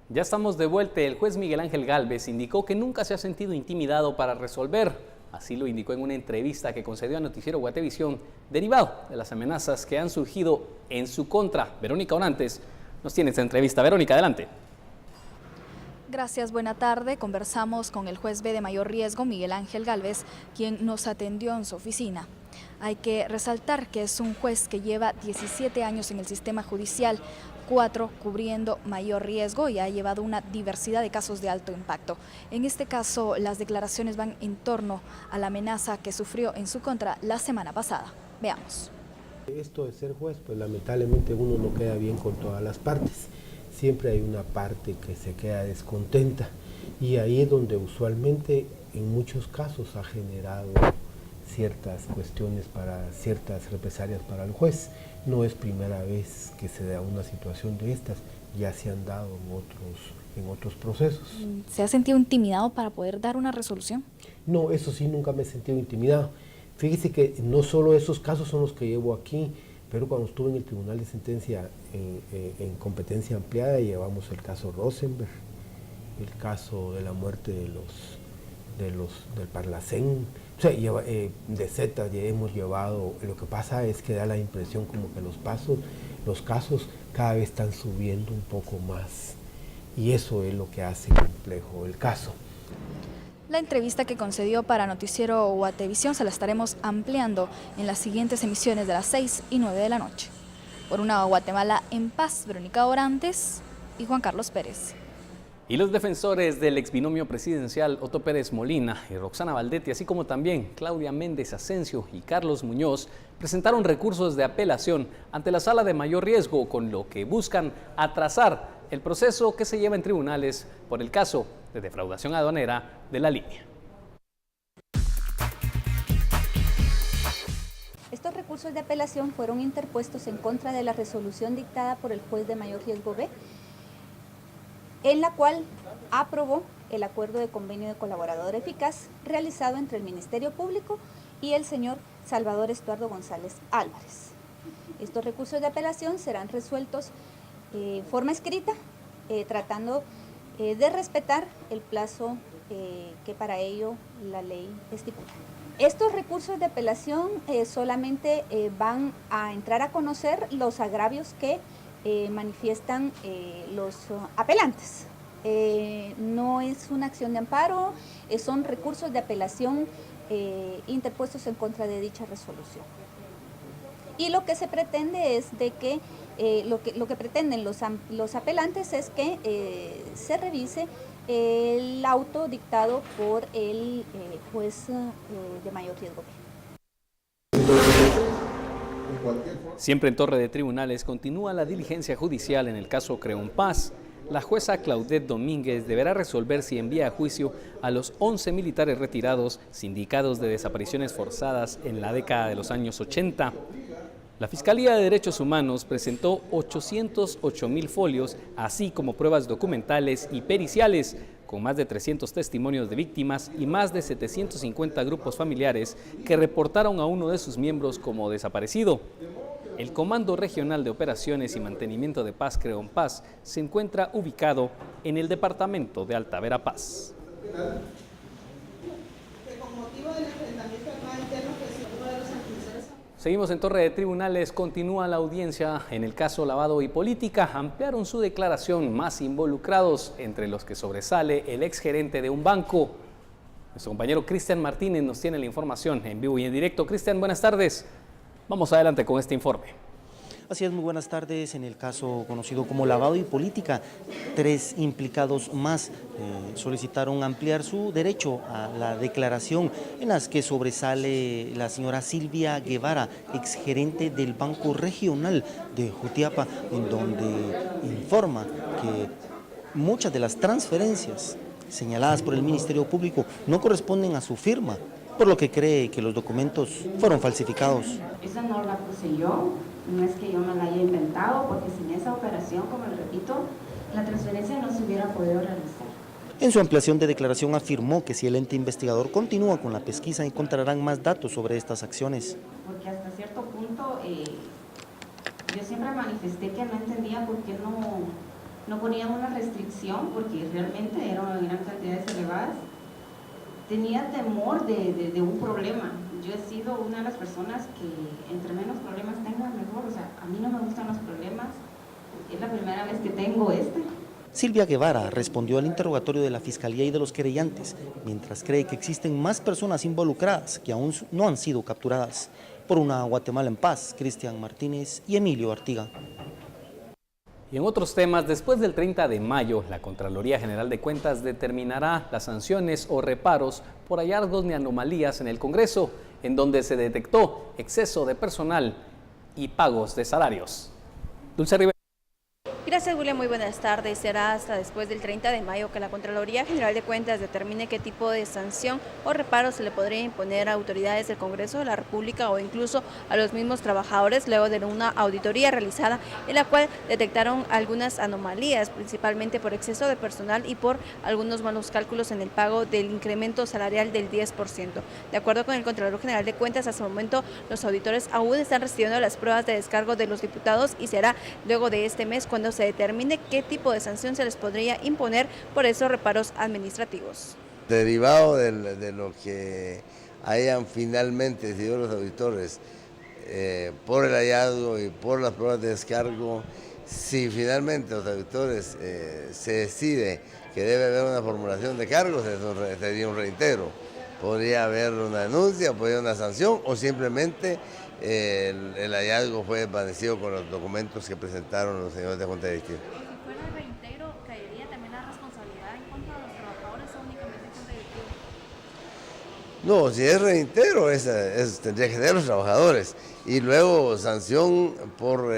Ya estamos de vuelta. El juez Miguel Ángel Gálvez indicó que nunca se ha sentido intimidado para resolver. Así lo indicó en una entrevista que concedió a Noticiero Guatevisión, derivado de las amenazas que han surgido en su contra. Verónica Orantes nos tiene esta entrevista. Verónica, adelante. Gracias, buena tarde. Conversamos con el juez B de mayor riesgo, Miguel Ángel Gálvez, quien nos atendió en su oficina. Hay que resaltar que es un juez que lleva 17 años en el sistema judicial, 4 cubriendo mayor riesgo y ha llevado una diversidad de casos de alto impacto. En este caso, las declaraciones van en torno a la amenaza que sufrió en su contra la semana pasada. Veamos. Esto de ser juez, pues lamentablemente uno no queda bien con todas las partes. Siempre hay una parte que se queda descontenta y ahí es donde usualmente en muchos casos ha generado ciertas cuestiones para ciertas represalias para el juez. No es primera vez que se da una situación de estas, ya se han dado en otros procesos. ¿Se ha sentido intimidado para poder dar una resolución? No, eso sí, nunca me he sentido intimidado. Fíjese que no solo esos casos son los que llevo aquí, pero cuando estuve en el Tribunal de Sentencia en competencia ampliada llevamos el caso Rosenberg, el caso de la muerte del Parlacén, o sea, de Z ya hemos llevado. Lo que pasa es que da la impresión como que los casos cada vez están subiendo un poco más y eso es lo que hace complejo el caso. La entrevista que concedió para Noticiero Guatevisión se la estaremos ampliando en las siguientes emisiones de las 6 y 9 de la noche. Por una Guatemala en paz, Verónica Orantes y Juan Carlos Pérez. Y los defensores del exbinomio presidencial Otto Pérez Molina y Roxana Valdetti, así como también Claudia Méndez Asensio y Carlos Muñoz, presentaron recursos de apelación ante la Sala de Mayor Riesgo, con lo que buscan atrasar el proceso que se lleva en tribunales por el caso de defraudación aduanera de La Línea. Estos recursos de apelación fueron interpuestos en contra de la resolución dictada por el juez de mayor riesgo B, en la cual aprobó el acuerdo de convenio de colaborador eficaz realizado entre el Ministerio Público y el señor Salvador Estuardo González Álvarez. Estos recursos de apelación serán resueltos en forma escrita, tratando de respetar el plazo que para ello la ley estipula. Estos recursos de apelación solamente van a entrar a conocer los agravios que manifiestan los apelantes. No es una acción de amparo, son recursos de apelación interpuestos en contra de dicha resolución. Y lo que se pretende es de que lo que pretenden los apelantes es que se revise el auto dictado por el juez de mayor riesgo. Siempre en Torre de Tribunales continúa la diligencia judicial en el caso Creonpaz. La jueza Claudette Domínguez deberá resolver si envía a juicio a los 11 militares retirados sindicados de desapariciones forzadas en la década de los años 80. La Fiscalía de Derechos Humanos presentó 808.000 folios, así como pruebas documentales y periciales, con más de 300 testimonios de víctimas y más de 750 grupos familiares que reportaron a uno de sus miembros como desaparecido. El Comando Regional de Operaciones y Mantenimiento de Paz Creonpaz se encuentra ubicado en el departamento de Alta Verapaz. Seguimos en Torre de Tribunales. Continúa la audiencia en el caso Lavado y Política. Ampliaron su declaración más involucrados, entre los que sobresale el exgerente de un banco. Nuestro compañero Cristian Martínez nos tiene la información en vivo y en directo. Cristian, buenas tardes. Vamos adelante con este informe. Así es, muy buenas tardes. En el caso conocido como Lavado y Política, 3 implicados más solicitaron ampliar su derecho a la declaración, en las que sobresale la señora Silvia Guevara, exgerente del Banco Regional de Jutiapa, en donde informa que muchas de las transferencias señaladas por el Ministerio Público no corresponden a su firma, por lo que cree que los documentos fueron falsificados. Esa no la puse yo, no es que yo me la haya inventado, porque sin esa operación, como les repito, la transferencia no se hubiera podido realizar. En su ampliación de declaración afirmó que si el ente investigador continúa con la pesquisa encontrarán más datos sobre estas acciones. Porque hasta cierto punto yo siempre manifesté que no entendía por qué no ponían una restricción porque realmente eran cantidades elevadas. Tenía temor de un problema. Yo he sido una de las personas que entre menos problemas tenga, mejor. O sea, a mí no me gustan los problemas. Es la primera vez que tengo este. Silvia Guevara respondió al interrogatorio de la Fiscalía y de los querellantes, mientras cree que existen más personas involucradas que aún no han sido capturadas. Por una Guatemala en paz, Cristian Martínez y Emilio Artiga. Y en otros temas, después del 30 de mayo, la Contraloría General de Cuentas determinará las sanciones o reparos por hallazgos ni anomalías en el Congreso, en donde se detectó exceso de personal y pagos de salarios. Dulce Rivera. Gracias, William. Muy buenas tardes. Será hasta después del 30 de mayo que la Contraloría General de Cuentas determine qué tipo de sanción o reparo se le podría imponer a autoridades del Congreso de la República o incluso a los mismos trabajadores luego de una auditoría realizada en la cual detectaron algunas anomalías, principalmente por exceso de personal y por algunos malos cálculos en el pago del incremento salarial del 10%. De acuerdo con el Contralor General de Cuentas, hasta el momento los auditores aún están recibiendo las pruebas de descargo de los diputados y será luego de este mes cuando se determine qué tipo de sanción se les podría imponer por esos reparos administrativos. Derivado de lo que hayan finalmente decidido los auditores por el hallazgo y por las pruebas de descargo, si finalmente los auditores se decide que debe haber una formulación de cargos, eso sería un reintegro. Podría haber una denuncia, podría haber una sanción o simplemente el hallazgo fue desvanecido con los documentos que presentaron los señores de Junta Directiva. Si fuera reintegro, ¿caería también la responsabilidad en contra de los trabajadores o únicamente Junta Directiva? No, si es reintegro, tendría que ser los trabajadores y luego sanción por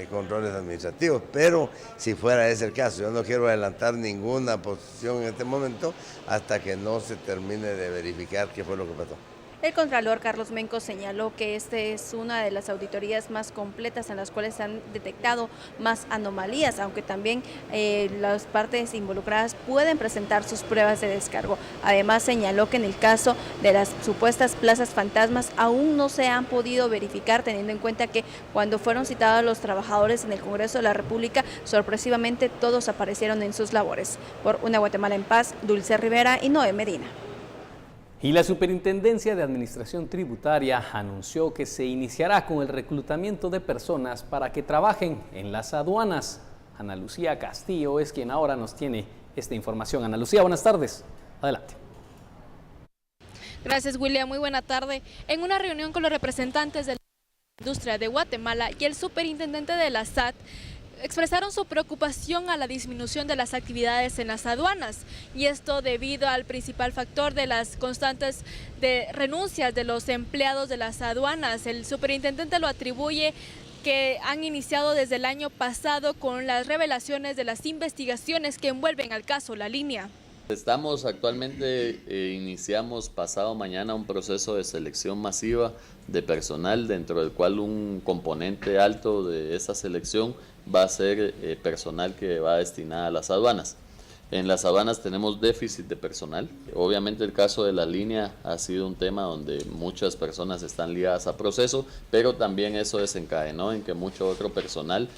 controles administrativos, pero si fuera ese el caso, yo no quiero adelantar ninguna posición en este momento hasta que no se termine de verificar qué fue lo que pasó. El Contralor Carlos Menco señaló que esta es una de las auditorías más completas en las cuales se han detectado más anomalías, aunque también las partes involucradas pueden presentar sus pruebas de descargo. Además señaló que en el caso de las supuestas plazas fantasmas aún no se han podido verificar, teniendo en cuenta que cuando fueron citados los trabajadores en el Congreso de la República, sorpresivamente todos aparecieron en sus labores. Por una Guatemala en paz, Dulce Rivera y Noé Medina. Y la Superintendencia de Administración Tributaria anunció que se iniciará con el reclutamiento de personas para que trabajen en las aduanas. Ana Lucía Castillo es quien ahora nos tiene esta información. Ana Lucía, buenas tardes. Adelante. Gracias, William. Muy buena tarde. En una reunión con los representantes de la industria de Guatemala y el superintendente de la SAT, expresaron su preocupación a la disminución de las actividades en las aduanas, y esto debido al principal factor de las constantes de renuncias de los empleados de las aduanas. El superintendente lo atribuye que han iniciado desde el año pasado con las revelaciones de las investigaciones que envuelven al caso La Línea. Estamos actualmente, iniciamos pasado mañana un proceso de selección masiva de personal, dentro del cual un componente alto de esa selección va a ser personal que va destinado a las aduanas. En las aduanas tenemos déficit de personal. Obviamente el caso de La Línea ha sido un tema donde muchas personas están ligadas a proceso, pero también eso desencadenó en que mucho otro personal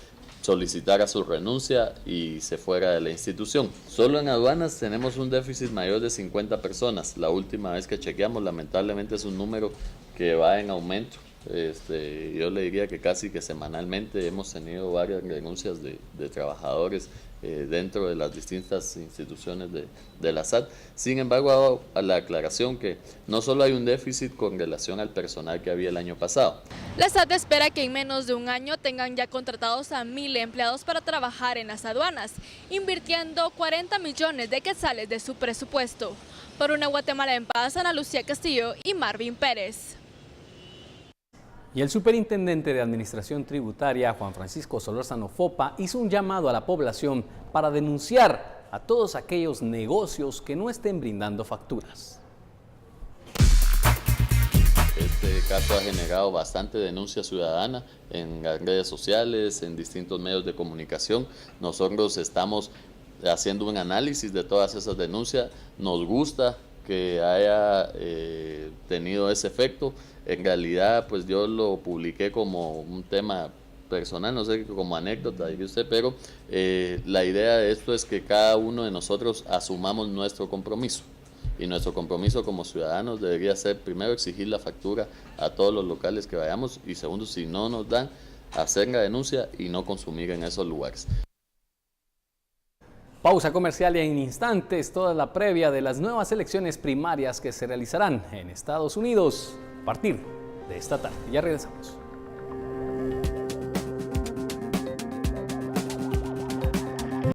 solicitara su renuncia y se fuera de la institución. Solo en aduanas tenemos un déficit mayor de 50 personas. La última vez que chequeamos, lamentablemente es un número que va en aumento. Yo le diría que casi que semanalmente hemos tenido varias renuncias de trabajadores dentro de las distintas instituciones de la SAT. Sin embargo, hago la aclaración que no solo hay un déficit con relación al personal que había el año pasado. La SAT espera que en menos de un año tengan ya contratados a 1,000 empleados para trabajar en las aduanas, invirtiendo 40 millones de quetzales de su presupuesto. Por una Guatemala en paz, Ana Lucía Castillo y Marvin Pérez. Y el superintendente de Administración Tributaria, Juan Francisco Solórzano Fopa, hizo un llamado a la población para denunciar a todos aquellos negocios que no estén brindando facturas. Este caso ha generado bastante denuncia ciudadana en las redes sociales, en distintos medios de comunicación. Nosotros estamos haciendo un análisis de todas esas denuncias. Nos gusta que haya tenido ese efecto. En realidad, pues yo lo publiqué como un tema personal, no sé, como anécdota, dice usted, pero la idea de esto es que cada uno de nosotros asumamos nuestro compromiso. Y nuestro compromiso como ciudadanos debería ser, primero, exigir la factura a todos los locales que vayamos y segundo, si no nos dan, hacer la denuncia y no consumir en esos lugares. Pausa comercial y en instantes toda la previa de las nuevas elecciones primarias que se realizarán en Estados Unidos a partir de esta tarde. Ya regresamos.